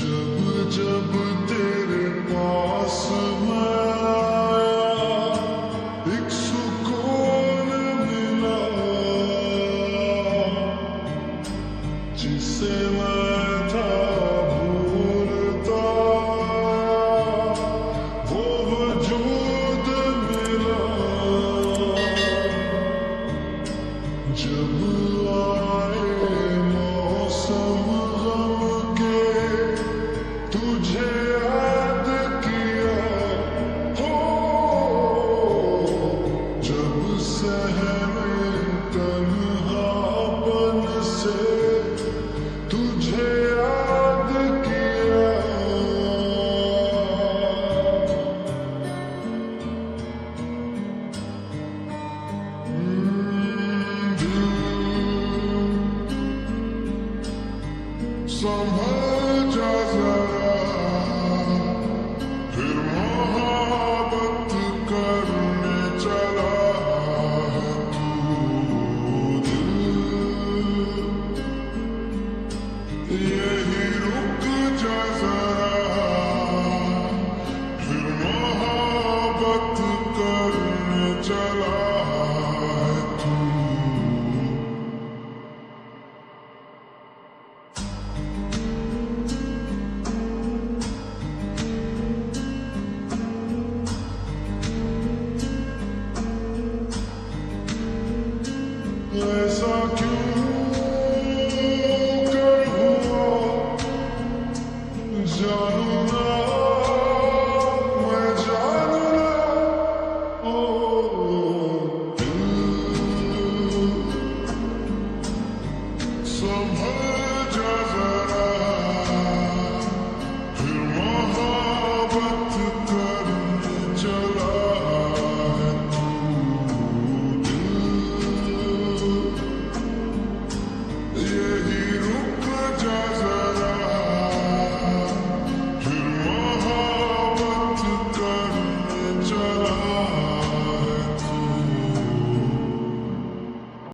जब जब तेरे पास मैं आया, एक सुकून मिला जिसे मैं था भूलता, वो वजूद मिला। जब आए मौसम गम के, तुझे याद किया हो, जब सहमे तन्हापन से तुझे याद किया। संभल जा जरा, फिर मोहब्बत करने चला है तू दिल। यही रुक जा जरा, फिर मोहब्बत करने चला है तू। ऐसा क्यों कर हुआ, जानू ना, मैं जानू ना। ओ दिल संभल